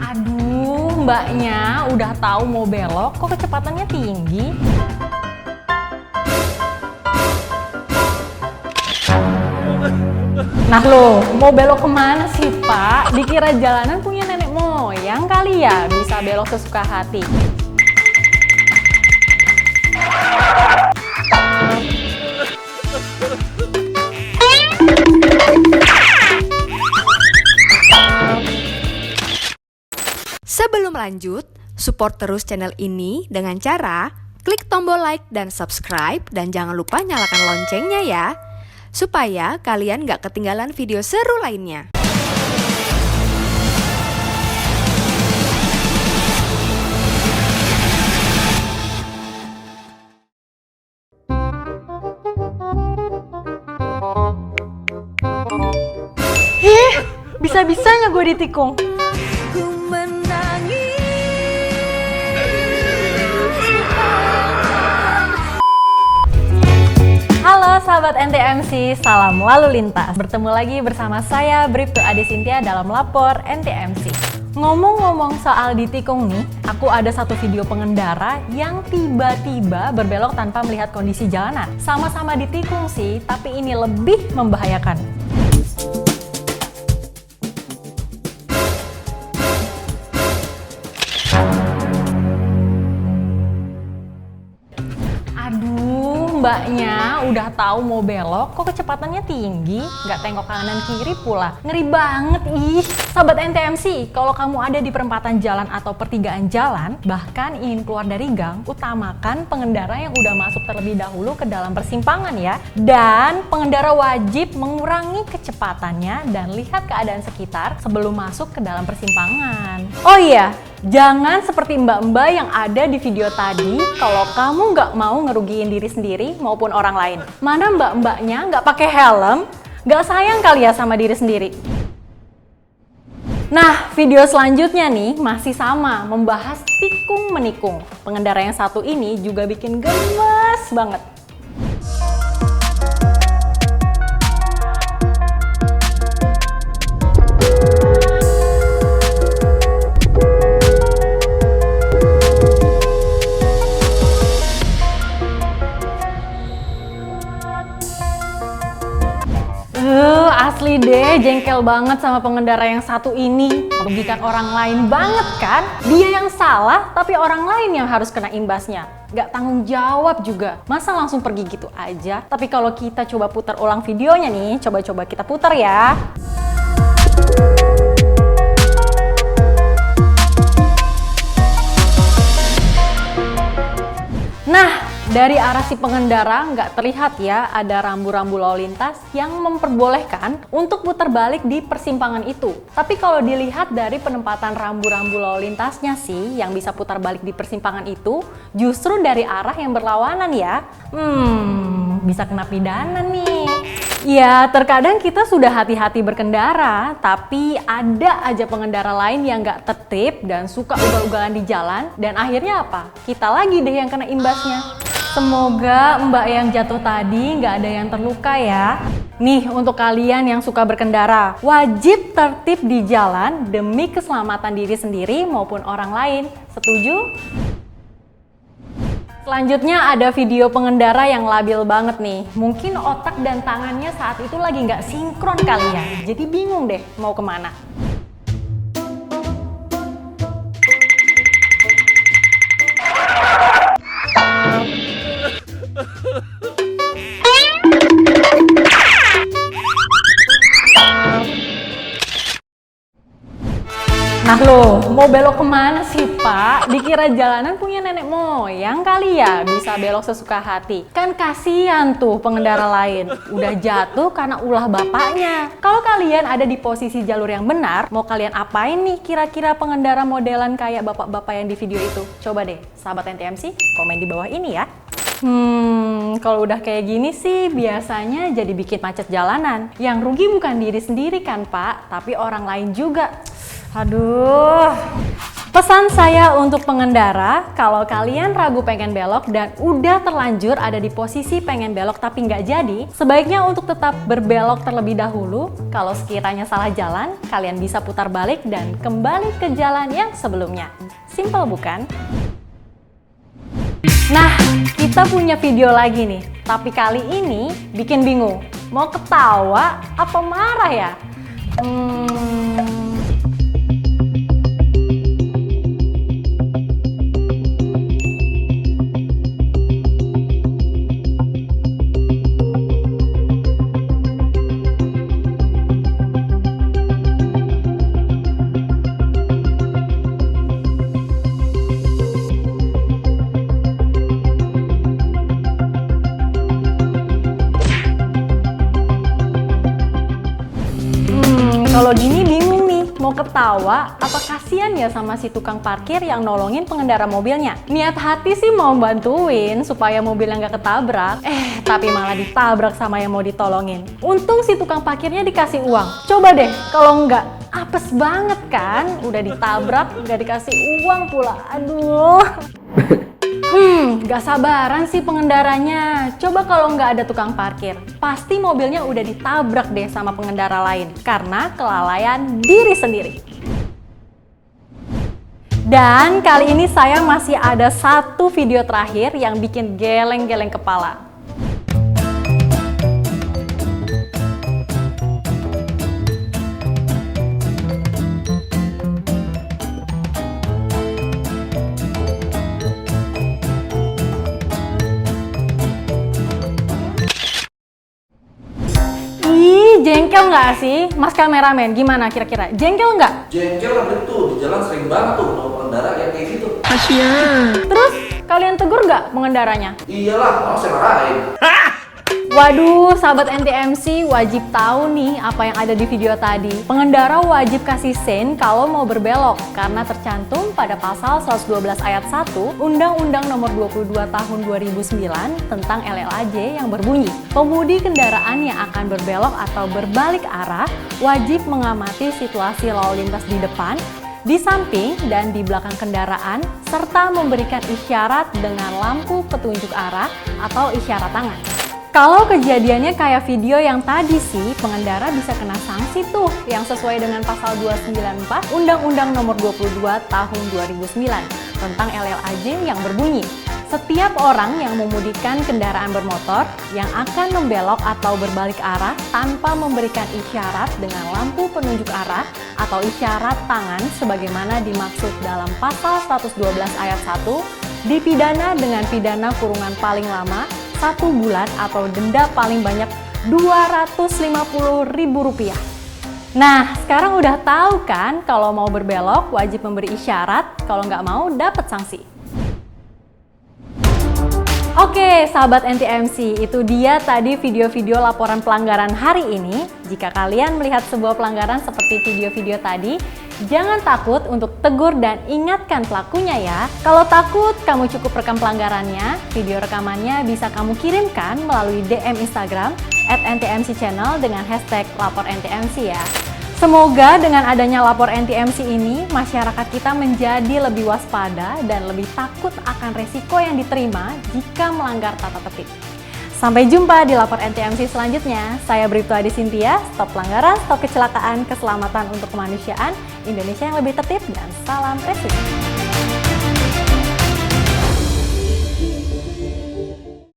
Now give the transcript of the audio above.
Aduh, mbaknya udah tahu mau belok, kok kecepatannya tinggi? Nah lo, mau belok kemana sih Pak? Dikira jalanan punya nenek moyang kali ya, bisa belok sesuka hati. Sebelum lanjut, support terus channel ini dengan cara klik tombol like dan subscribe dan jangan lupa nyalakan loncengnya ya, supaya kalian gak ketinggalan video seru lainnya. Bisa-bisanya gue ditikung. Halo sahabat NTMC, salam lalu lintas. Bertemu lagi bersama saya Bribtu Ade Sintia dalam Lapor NTMC. Ngomong-ngomong soal ditikung nih, aku ada satu video pengendara yang tiba-tiba berbelok tanpa melihat kondisi jalanan. Sama-sama ditikung sih, tapi ini lebih membahayakan. Mbaknya udah tahu mau belok, kok kecepatannya tinggi, nggak tengok kanan kiri pula. Ngeri banget ih. Sahabat NTMC, kalau kamu ada di perempatan jalan atau pertigaan jalan, bahkan ingin keluar dari gang, utamakan pengendara yang udah masuk terlebih dahulu ke dalam persimpangan ya. Dan pengendara wajib mengurangi kecepatannya dan lihat keadaan sekitar sebelum masuk ke dalam persimpangan. Oh iya, jangan seperti mbak-mbak yang ada di video tadi kalau kamu nggak mau ngerugiin diri sendiri maupun orang lain. Mana mbak-mbaknya nggak pakai helm, nggak sayang kali ya sama diri sendiri. Nah, video selanjutnya nih masih sama, membahas tikung menikung. Pengendara yang satu ini juga bikin gemes banget. Asli deh, jengkel banget sama pengendara yang satu ini. Merugikan orang lain banget kan? Dia yang salah, tapi orang lain yang harus kena imbasnya. Gak tanggung jawab juga. Masa langsung pergi gitu aja? Tapi kalau kita coba putar ulang videonya nih, coba-coba kita putar ya. Nah, dari arah si pengendara nggak terlihat ya ada rambu-rambu lalu lintas yang memperbolehkan untuk putar balik di persimpangan itu. Tapi kalau dilihat dari penempatan rambu-rambu lalu lintasnya sih, yang bisa putar balik di persimpangan itu justru dari arah yang berlawanan ya. Bisa kena pidana nih. Ya, terkadang kita sudah hati-hati berkendara, tapi ada aja pengendara lain yang nggak tertib dan suka ugal-ugalan di jalan, dan akhirnya apa? Kita lagi deh yang kena imbasnya. Semoga mbak yang jatuh tadi nggak ada yang terluka ya. Nih, untuk kalian yang suka berkendara, wajib tertib di jalan demi keselamatan diri sendiri maupun orang lain. Setuju? Selanjutnya ada video pengendara yang labil banget nih. Mungkin otak dan tangannya saat itu lagi nggak sinkron kali ya. Jadi bingung deh mau kemana. Nah lo, mau belok kemana sih Pak? Dikira jalanan punya nenek moyang kali ya, bisa belok sesuka hati. Kan kasihan tuh pengendara lain, udah jatuh karena ulah bapaknya. Kalau kalian ada di posisi jalur yang benar, mau kalian apain nih kira-kira pengendara modelan kayak bapak-bapak yang di video itu? Coba deh, sahabat NTMC, komen di bawah ini ya. Kalau udah kayak gini sih biasanya jadi bikin macet jalanan. Yang rugi bukan diri sendiri kan Pak, tapi orang lain juga. Aduh. Pesan saya untuk pengendara, kalau kalian ragu pengen belok dan udah terlanjur ada di posisi pengen belok tapi nggak jadi, sebaiknya untuk tetap berbelok terlebih dahulu. Kalau sekiranya salah jalan, kalian bisa putar balik dan kembali ke jalan yang sebelumnya. Simple bukan? Nah, kita punya video lagi nih, tapi kali ini bikin bingung. Mau ketawa apa marah ya? Kalau gini bingung nih, mau ketawa apa kasihan ya sama si tukang parkir yang nolongin pengendara mobilnya. Niat hati sih mau bantuin supaya mobilnya nggak ketabrak, tapi malah ditabrak sama yang mau ditolongin. Untung si tukang parkirnya dikasih uang. Coba deh, kalau nggak, apes banget kan? Udah ditabrak, nggak dikasih uang pula. Aduh. Gak sabaran sih pengendaranya. Coba kalau nggak ada tukang parkir, pasti mobilnya udah ditabrak deh sama pengendara lain karena kelalaian diri sendiri. Dan kali ini saya masih ada satu video terakhir yang bikin geleng-geleng kepala. Jengkel nggak sih, Mas kameramen? Gimana kira-kira? Jengkel nggak? Jengkel lah betul, di jalan sering banget tuh kalau pengendara yang kayak gitu. Terus kalian tegur nggak pengendaranya? Iyalah, malah saya marahin. Waduh, sahabat NTMC wajib tahu nih apa yang ada di video tadi. Pengendara wajib kasih sein kalau mau berbelok karena tercantum pada pasal 112 ayat 1 Undang-Undang Nomor 22 Tahun 2009 tentang LLAJ yang berbunyi, pengemudi kendaraan yang akan berbelok atau berbalik arah wajib mengamati situasi lalu lintas di depan, di samping dan di belakang kendaraan serta memberikan isyarat dengan lampu petunjuk arah atau isyarat tangan. Kalau kejadiannya kayak video yang tadi sih, pengendara bisa kena sanksi tuh yang sesuai dengan pasal 294 Undang-Undang Nomor 22 Tahun 2009 tentang LLAJ yang berbunyi, setiap orang yang memudikan kendaraan bermotor yang akan membelok atau berbalik arah tanpa memberikan isyarat dengan lampu penunjuk arah atau isyarat tangan sebagaimana dimaksud dalam pasal 112 ayat 1 dipidana dengan pidana kurungan paling lama 1 bulan atau denda paling banyak Rp250.000. Nah, sekarang udah tahu kan kalau mau berbelok wajib memberi isyarat, kalau nggak mau dapat sanksi. Oke, sahabat NTMC, itu dia tadi video-video laporan pelanggaran hari ini. Jika kalian melihat sebuah pelanggaran seperti video-video tadi, jangan takut untuk tegur dan ingatkan pelakunya ya. Kalau takut, kamu cukup rekam pelanggarannya. Video rekamannya bisa kamu kirimkan melalui DM Instagram @ntmcchannel dengan hashtag #laporntmc ya. Semoga dengan adanya lapor NTMC ini, masyarakat kita menjadi lebih waspada dan lebih takut akan resiko yang diterima jika melanggar tata tertib. Sampai jumpa di lapor NTMC selanjutnya. Saya Bribtu Adi Sintia, stop pelanggaran, stop kecelakaan, keselamatan untuk kemanusiaan, Indonesia yang lebih tertib, dan salam resiko.